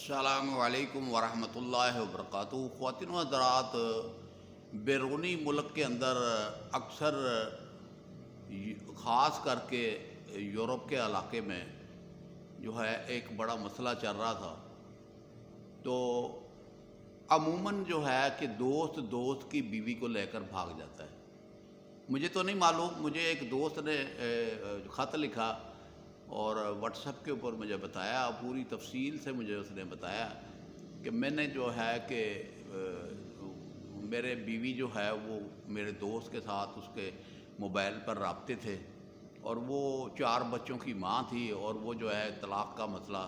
السلام علیکم ورحمۃ اللہ وبرکاتہ۔ خواتین و حضرات، بیرونی ملک کے اندر اکثر خاص کر کے یورپ کے علاقے میں جو ہے ایک بڑا مسئلہ چل رہا تھا۔ تو عموماً جو ہے کہ دوست کی بیوی کو لے کر بھاگ جاتا ہے۔ مجھے تو نہیں معلوم، مجھے ایک دوست نے خط لکھا اور واٹس ایپ کے اوپر مجھے بتایا، پوری تفصیل سے مجھے اس نے بتایا کہ میں نے جو ہے کہ میرے بیوی جو ہے وہ میرے دوست کے ساتھ اس کے موبائل پر رابطے تھے، اور وہ 4 بچوں کی ماں تھی، اور وہ جو ہے طلاق کا مسئلہ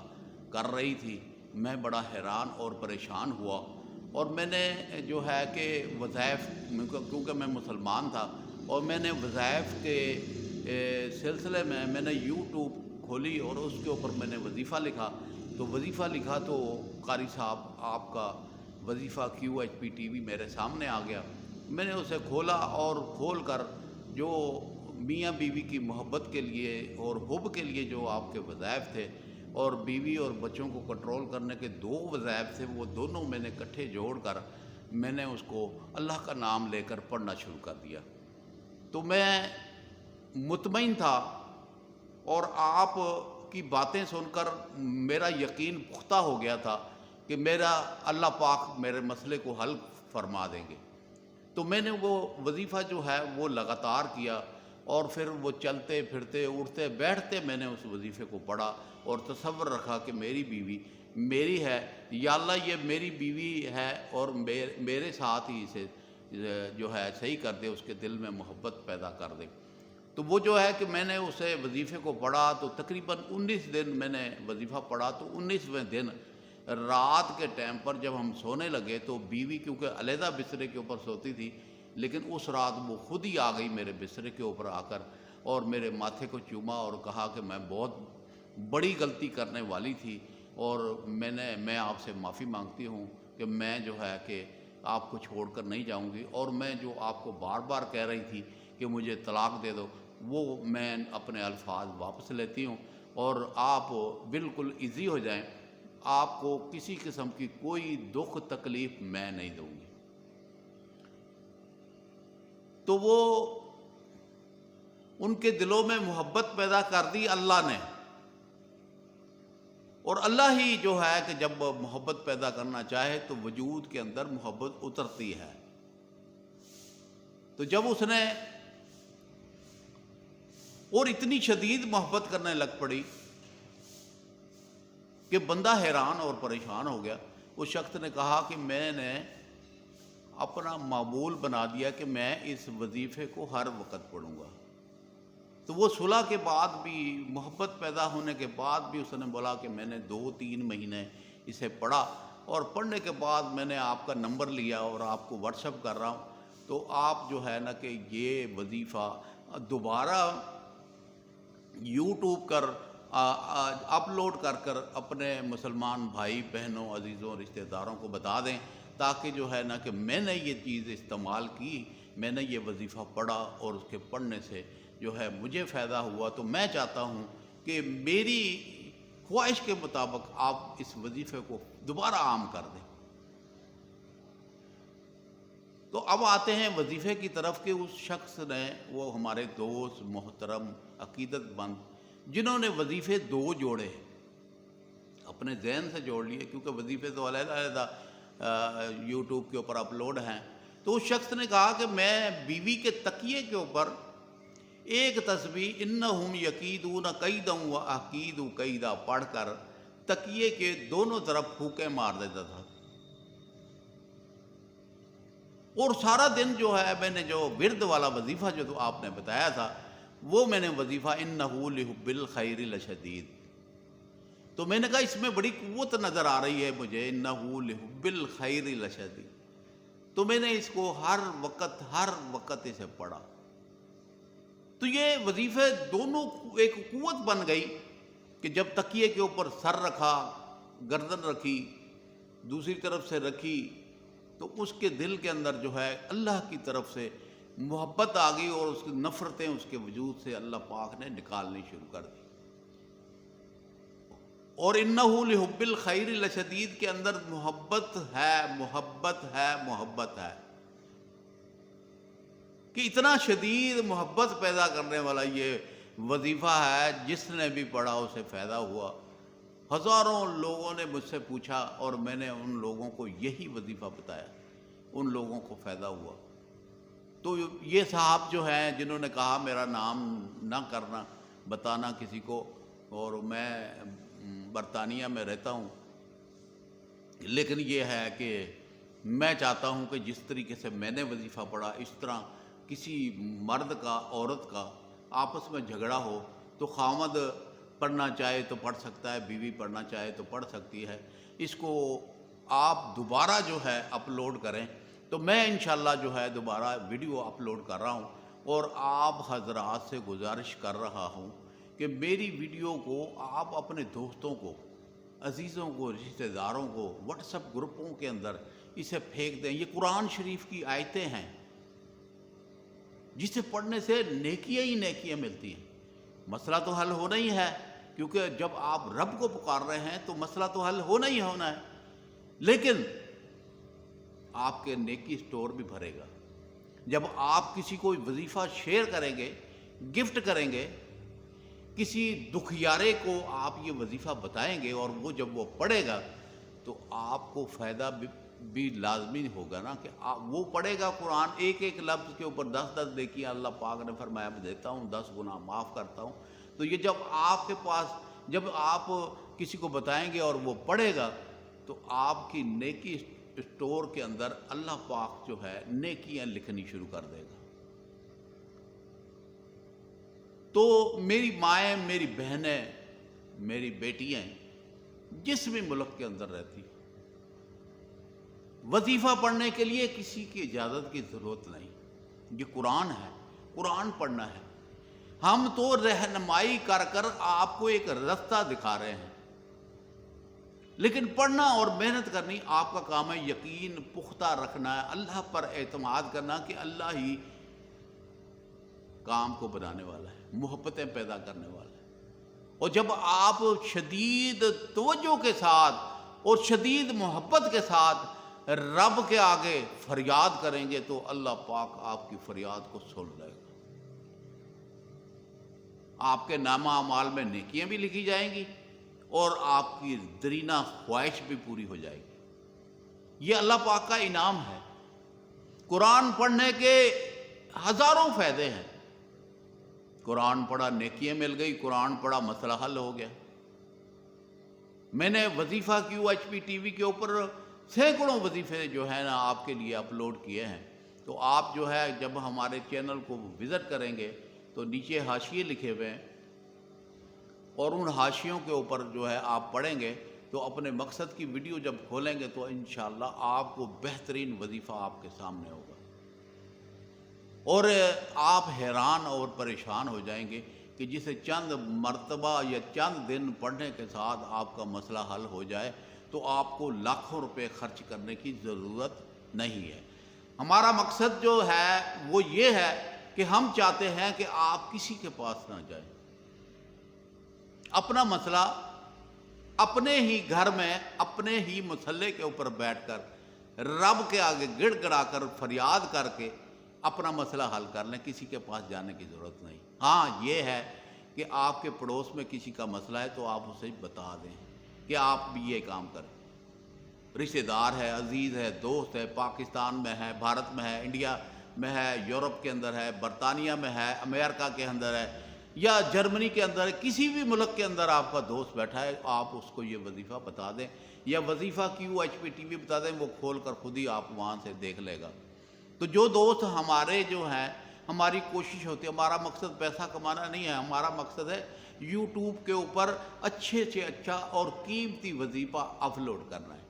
کر رہی تھی۔ میں بڑا حیران اور پریشان ہوا، اور میں نے جو ہے کہ وظائف، کیونکہ میں مسلمان تھا، اور میں نے وظائف کے سلسلے میں نے یوٹیوب کھولی اور اس کے اوپر میں نے وظیفہ لکھا۔ تو وظیفہ لکھا تو قاری صاحب آپ کا وظیفہ QHP TV میرے سامنے آ گیا۔ میں نے اسے کھولا، اور کھول کر جو میاں بیوی کی محبت کے لیے اور حب کے لیے جو آپ کے وظائف تھے، اور بیوی اور بچوں کو کنٹرول کرنے کے 2 وظائف تھے، وہ دونوں میں نے اکٹھے جوڑ کر میں نے اس کو اللہ کا نام لے کر پڑھنا شروع کر دیا۔ تو میں مطمئن تھا، اور آپ کی باتیں سن کر میرا یقین پختہ ہو گیا تھا کہ میرا اللہ پاک میرے مسئلے کو حل فرما دیں گے۔ تو میں نے وہ وظیفہ جو ہے وہ لگاتار کیا، اور پھر وہ چلتے پھرتے اٹھتے بیٹھتے میں نے اس وظیفے کو پڑھا، اور تصور رکھا کہ میری بیوی میری ہے، یا اللہ یہ میری بیوی ہے، اور میرے ساتھ ہی اسے جو ہے صحیح کر دے، اس کے دل میں محبت پیدا کر دے۔ تو وہ جو ہے کہ میں نے اسے وظیفے کو پڑھا، تو تقریباً 19 دن میں نے وظیفہ پڑھا۔ تو 19ویں دن رات کے ٹائم پر جب ہم سونے لگے، تو بیوی کیونکہ علیحدہ بسترے کے اوپر سوتی تھی، لیکن اس رات وہ خود ہی آ گئی میرے بسترے کے اوپر آ کر، اور میرے ماتھے کو چوما اور کہا کہ میں بہت بڑی غلطی کرنے والی تھی، اور میں آپ سے معافی مانگتی ہوں کہ میں جو ہے کہ آپ کو چھوڑ کر نہیں جاؤں گی، اور میں جو آپ کو بار بار کہہ رہی تھی کہ مجھے طلاق دے دو، وہ میں اپنے الفاظ واپس لیتی ہوں، اور آپ بالکل ایزی ہو جائیں، آپ کو کسی قسم کی کوئی دکھ تکلیف میں نہیں دوں گی۔ تو وہ ان کے دلوں میں محبت پیدا کر دی اللہ نے، اور اللہ ہی جو ہے کہ جب محبت پیدا کرنا چاہے تو وجود کے اندر محبت اترتی ہے۔ تو جب اس نے اور اتنی شدید محبت کرنے لگ پڑی کہ بندہ حیران اور پریشان ہو گیا۔ اس شخص نے کہا کہ میں نے اپنا معمول بنا دیا کہ میں اس وظیفے کو ہر وقت پڑھوں گا۔ تو وہ صلح کے بعد بھی، محبت پیدا ہونے کے بعد بھی اس نے بولا کہ میں نے 2-3 مہینے اسے پڑھا، اور پڑھنے کے بعد میں نے آپ کا نمبر لیا اور آپ کو واٹس ایپ کر رہا ہوں۔ تو آپ جو ہے نا کہ یہ وظیفہ دوبارہ یوٹیوب پر اپلوڈ کر کر اپنے مسلمان بھائی بہنوں عزیزوں رشتہ داروں کو بتا دیں، تاکہ جو ہے نا کہ میں نے یہ چیز استعمال کی، میں نے یہ وظیفہ پڑھا، اور اس کے پڑھنے سے جو ہے مجھے فائدہ ہوا۔ تو میں چاہتا ہوں کہ میری خواہش کے مطابق آپ اس وظیفے کو دوبارہ عام کر دیں۔ تو اب آتے ہیں وظیفے کی طرف کہ اس شخص نے، وہ ہمارے دوست محترم عقیدت مند جنہوں نے وظیفے 2 جوڑے، اپنے ذہن سے جوڑ لیے، کیونکہ وظیفے تو علیحدہ علیحدہ یوٹیوب کے اوپر اپلوڈ ہیں۔ تو اس شخص نے کہا کہ میں بیوی کے تکیے کے اوپر ایک تسبیح انہم یکیدون کیدا واکید کیدا پڑھ کر تکیے کے دونوں طرف پھونکے مار دیتا تھا، اور سارا دن جو ہے میں نے جو ورد والا وظیفہ جو تو آپ نے بتایا تھا، وہ میں نے وظیفہ انہو لحب الخیر لشدید، تو میں نے کہا اس میں بڑی قوت نظر آ رہی ہے مجھے، انہو لحب الخیر لشدید، تو میں نے اس کو ہر وقت اسے پڑھا۔ تو یہ وظیفے دونوں ایک قوت بن گئی کہ جب تکیے کے اوپر سر رکھا، گردن رکھی، دوسری طرف سے رکھی، تو اس کے دل کے اندر جو ہے اللہ کی طرف سے محبت آ گئی، اور اس کی نفرتیں اس کے وجود سے اللہ پاک نے نکالنی شروع کر دی۔ اور انہو لحب الخیر لشدید کے اندر محبت ہے، محبت ہے، محبت ہے، کہ اتنا شدید محبت پیدا کرنے والا یہ وظیفہ ہے، جس نے بھی پڑھا اسے فائدہ ہوا۔ ہزاروں لوگوں نے مجھ سے پوچھا اور میں نے ان لوگوں کو یہی وظیفہ بتایا، ان لوگوں کو فائدہ ہوا۔ تو یہ صاحب جو ہیں جنہوں نے کہا میرا نام نہ کرنا، بتانا کسی کو، اور میں برطانیہ میں رہتا ہوں، لیکن یہ ہے کہ میں چاہتا ہوں کہ جس طریقے سے میں نے وظیفہ پڑھا، اس طرح کسی مرد کا عورت کا آپس میں جھگڑا ہو تو خامد پڑھنا چاہے تو پڑھ سکتا ہے، بیوی پڑھنا چاہے تو پڑھ سکتی ہے۔ اس کو آپ دوبارہ جو ہے اپلوڈ کریں، تو میں انشاءاللہ جو ہے دوبارہ ویڈیو اپلوڈ کر رہا ہوں، اور آپ حضرات سے گزارش کر رہا ہوں کہ میری ویڈیو کو آپ اپنے دوستوں کو، عزیزوں کو، رشتہ داروں کو واٹس ایپ گروپوں کے اندر اسے پھینک دیں۔ یہ قرآن شریف کی آیتیں ہیں جسے پڑھنے سے نیکیاں ہی نیکیاں ملتی ہیں۔ مسئلہ تو حل ہونا ہی ہے، کیونکہ جب آپ رب کو پکار رہے ہیں تو مسئلہ تو حل ہونا ہی ہونا ہے، لیکن آپ کے نیکی سٹور بھی بھرے گا۔ جب آپ کسی کو وظیفہ شیئر کریں گے، گفٹ کریں گے، کسی دکھیارے کو آپ یہ وظیفہ بتائیں گے، اور وہ جب وہ پڑھے گا تو آپ کو فائدہ بھی لازمی ہوگا نا، کہ وہ پڑھے گا قرآن، ایک ایک لفظ کے اوپر 10 نیکیاں اللہ پاک نے فرمایا میں دیتا ہوں، 10 گناہ معاف کرتا ہوں۔ تو یہ جب آپ کے پاس، جب آپ کسی کو بتائیں گے اور وہ پڑھے گا، تو آپ کی نیکی اسٹور کے اندر اللہ پاک جو ہے نیکیاں لکھنی شروع کر دے گا۔ تو میری مائیں، میری بہنیں، میری بیٹیاں جس بھی ملک کے اندر رہتی، وظیفہ پڑھنے کے لیے کسی کی اجازت کی ضرورت نہیں۔ یہ قرآن ہے، قرآن پڑھنا ہے۔ ہم تو رہنمائی کر کر آپ کو ایک رستہ دکھا رہے ہیں، لیکن پڑھنا اور محنت کرنی آپ کا کام ہے۔ یقین پختہ رکھنا ہے، اللہ پر اعتماد کرنا کہ اللہ ہی کام کو بنانے والا ہے، محبتیں پیدا کرنے والا ہے۔ اور جب آپ شدید توجہ کے ساتھ اور شدید محبت کے ساتھ رب کے آگے فریاد کریں گے تو اللہ پاک آپ کی فریاد کو سن لے گا۔ آپ کے نامہ اعمال میں نیکیاں بھی لکھی جائیں گی، اور آپ کی درینہ خواہش بھی پوری ہو جائے گی۔ یہ اللہ پاک کا انعام ہے۔ قرآن پڑھنے کے ہزاروں فائدے ہیں۔ قرآن پڑھا نیکیاں مل گئی، قرآن پڑھا مسئلہ حل ہو گیا۔ میں نے وظیفہ QHP TV کے اوپر سینکڑوں وظیفے جو ہے نا آپ کے لیے اپلوڈ کیے ہیں۔ تو آپ جو ہے جب ہمارے چینل کو وزٹ کریں گے تو نیچے حاشیے لکھے ہوئے ہیں، اور ان حاشیوں کے اوپر جو ہے آپ پڑھیں گے تو اپنے مقصد کی ویڈیو جب کھولیں گے تو انشاءاللہ آپ کو بہترین وظیفہ آپ کے سامنے ہوگا، اور آپ حیران اور پریشان ہو جائیں گے کہ جسے چند مرتبہ یا چند دن پڑھنے کے ساتھ آپ کا مسئلہ حل ہو جائے تو آپ کو لاکھوں روپے خرچ کرنے کی ضرورت نہیں ہے۔ ہمارا مقصد جو ہے وہ یہ ہے کہ ہم چاہتے ہیں کہ آپ کسی کے پاس نہ جائیں، اپنا مسئلہ اپنے ہی گھر میں، اپنے ہی مصلے کے اوپر بیٹھ کر رب کے آگے گڑ گڑا کر فریاد کر کے اپنا مسئلہ حل کر لیں، کسی کے پاس جانے کی ضرورت نہیں۔ ہاں یہ ہے کہ آپ کے پڑوس میں کسی کا مسئلہ ہے تو آپ اسے بتا دیں کہ آپ بھی یہ کام کریں۔ رشتہ دار ہے، عزیز ہے، دوست ہے، پاکستان میں ہے، بھارت میں ہے، انڈیا میں ہے، یورپ کے اندر ہے، برطانیہ میں ہے، امریکہ کے اندر ہے، یا جرمنی کے اندر ہے، کسی بھی ملک کے اندر آپ کا دوست بیٹھا ہے، آپ اس کو یہ وظیفہ بتا دیں، یا وظیفہ QHP TV بتا دیں، وہ کھول کر خود ہی آپ وہاں سے دیکھ لے گا۔ تو جو دوست ہمارے جو ہیں، ہماری کوشش ہوتی ہے، ہمارا مقصد پیسہ کمانا نہیں ہے، ہمارا مقصد ہے YouTube کے اوپر اچھے سے اچھا اور قیمتی وظیفہ اپلوڈ کرنا ہے۔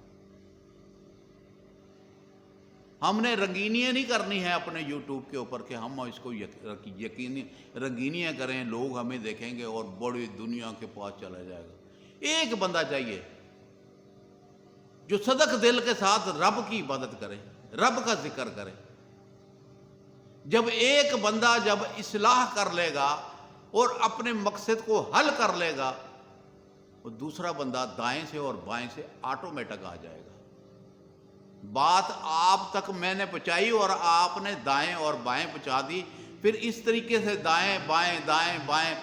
ہم نے رنگینیاں نہیں کرنی ہے اپنے YouTube کے اوپر کہ ہم اس کو یقینی رنگینیاں کریں، لوگ ہمیں دیکھیں گے اور بڑی دنیا کے پاس چلا جائے گا۔ ایک بندہ چاہیے جو صدق دل کے ساتھ رب کی عبادت کرے، رب کا ذکر کرے۔ جب ایک بندہ جب اصلاح کر لے گا اور اپنے مقصد کو حل کر لے گا اور دوسرا بندہ دائیں سے اور بائیں سے آٹومیٹک آ جائے گا۔ بات آپ تک میں نے پہنچائی اور آپ نے دائیں اور بائیں پہنچا دی، پھر اس طریقے سے دائیں بائیں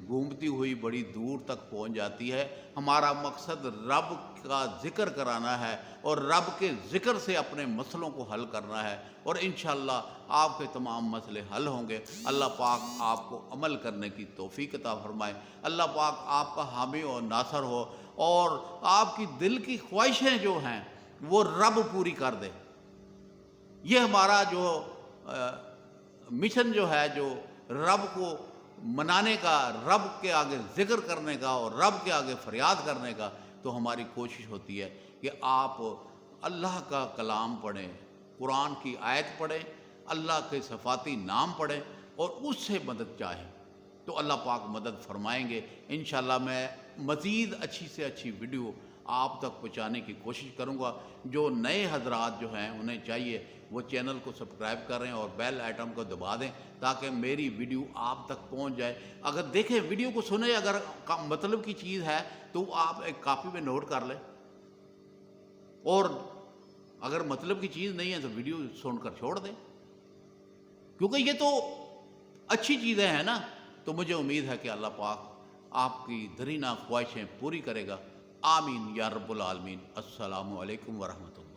گھومتی ہوئی بڑی دور تک پہنچ جاتی ہے۔ ہمارا مقصد رب کا ذکر کرانا ہے اور رب کے ذکر سے اپنے مسئلوں کو حل کرنا ہے، اور انشاءاللہ آپ کے تمام مسئلے حل ہوں گے۔ اللہ پاک آپ کو عمل کرنے کی توفیق عطا فرمائے۔ اللہ پاک آپ کا حامی و ناصر ہو، اور آپ کی دل کی خواہشیں جو ہیں وہ رب پوری کر دے۔ یہ ہمارا جو مشن جو ہے، جو رب کو منانے کا، رب کے آگے ذکر کرنے کا اور رب کے آگے فریاد کرنے کا، تو ہماری کوشش ہوتی ہے کہ آپ اللہ کا کلام پڑھیں، قرآن کی آیت پڑھیں، اللہ کے صفاتی نام پڑھیں اور اس سے مدد چاہیں، تو اللہ پاک مدد فرمائیں گے۔ انشاءاللہ میں مزید اچھی سے اچھی ویڈیو آپ تک پہنچانے کی کوشش کروں گا۔ جو نئے حضرات جو ہیں انہیں چاہیے وہ چینل کو سبسکرائب کریں اور بیل آئٹم کو دبا دیں تاکہ میری ویڈیو آپ تک پہنچ جائے۔ اگر دیکھیں ویڈیو کو سنیں، اگر مطلب کی چیز ہے تو آپ ایک کاپی میں نوٹ کر لیں، اور اگر مطلب کی چیز نہیں ہے تو ویڈیو سن کر چھوڑ دیں، کیونکہ یہ تو اچھی چیزیں ہیں نا۔ تو مجھے امید ہے کہ اللہ پاک آپ کی درینا خواہشیں پوری کرے گا۔ آمین یا رب العالمین۔ السلام علیکم ورحمۃ اللہ۔